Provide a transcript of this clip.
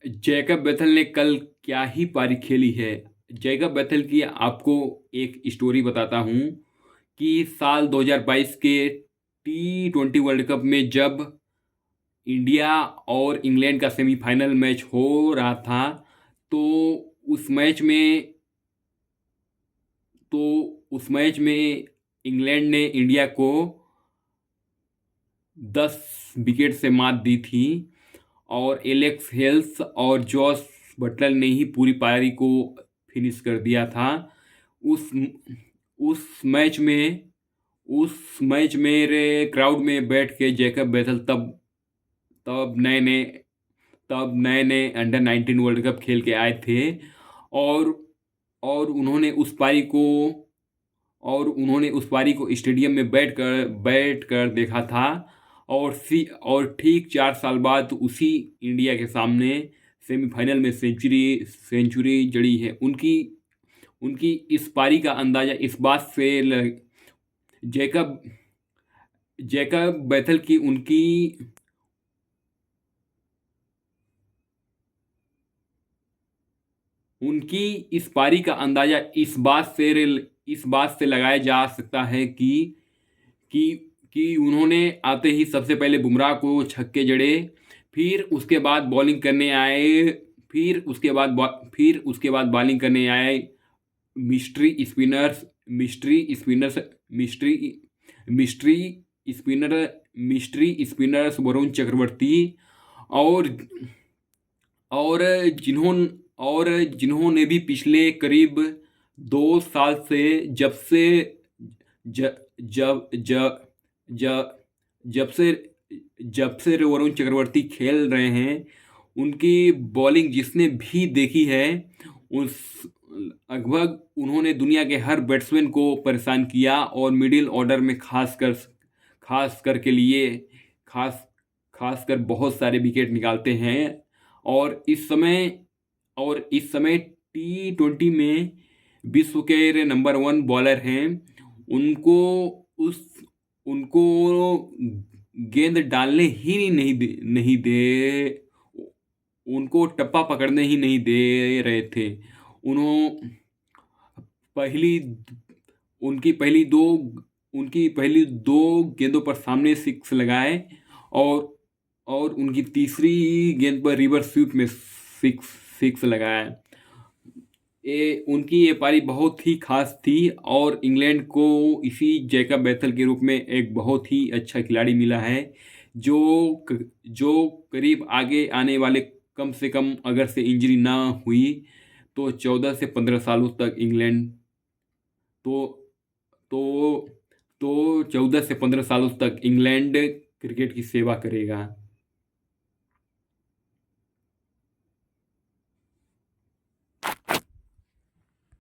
Jacob Bethell ने कल क्या ही पारी खेली है। जैकब बेथल की आपको एक स्टोरी बताता हूँ कि साल 2022 के T20 वर्ल्ड कप में जब इंडिया और इंग्लैंड का सेमीफाइनल मैच हो रहा था, तो उस मैच में तो उस मैच में इंग्लैंड ने इंडिया को 10 विकेट से मात दी थी और एलेक्स हेल्स और जॉस बटलर ने ही पूरी पारी को फिनिश कर दिया था। उस उस मैच में उस मैच मेरे क्राउड में बैठ के जैकब बेथल तब नए नए तब नए नए अंडर 19 वर्ल्ड कप खेल के आए थे। और और उन्होंने उस पारी को स्टेडियम में बैठ कर देखा था। और ठीक 4 साल बाद उसी इंडिया के सामने सेमीफाइनल में सेंचुरी जड़ी है उनकी। उनकी इस पारी का अंदाजा इस बात से जैकब जैकब बेथल की उनकी इस पारी का अंदाजा इस बात से लगाया जा सकता है कि उन्होंने आते ही सबसे पहले बुमराह को छक्के जड़े। फिर उसके बाद बॉलिंग करने आए फिर उसके बाद बॉलिंग करने आए mystery spinners mystery mystery spinners Varun Chakravarthy. और और जिन्होंने भी पिछले करीब 2 साल से जब से ज, जब जब जब जब से वरुण चक्रवर्ती खेल रहे हैं, उनकी बॉलिंग जिसने भी देखी है, उस लगभग उन्होंने दुनिया के हर बैट्समैन को परेशान किया और मिडिल ऑर्डर में खास करके लिए खास खासकर बहुत सारे विकेट निकालते हैं। और इस समय T20 में विश्व के नंबर 1 बॉलर हैं। उनको उस उनको गेंद डालने ही नहीं दे उनको टप्पा पकड़ने ही नहीं दे रहे थे। उन्हों पहली उनकी पहली दो गेंदों पर सामने सिक्स लगाए और उनकी तीसरी गेंद पर रिवर्स स्वीप में सिक्स लगाया। उनकी ये पारी बहुत ही खास थी और इंग्लैंड को इसी जैकब बेथल के रूप में एक बहुत ही अच्छा खिलाड़ी मिला है, जो करीब आगे आने वाले कम से कम अगर से इंजरी ना हुई तो 14 से 15 सालों तक इंग्लैंड तो तो 14 से 15 सालों तक इंग्लैंड क्रिकेट की सेवा करेगा।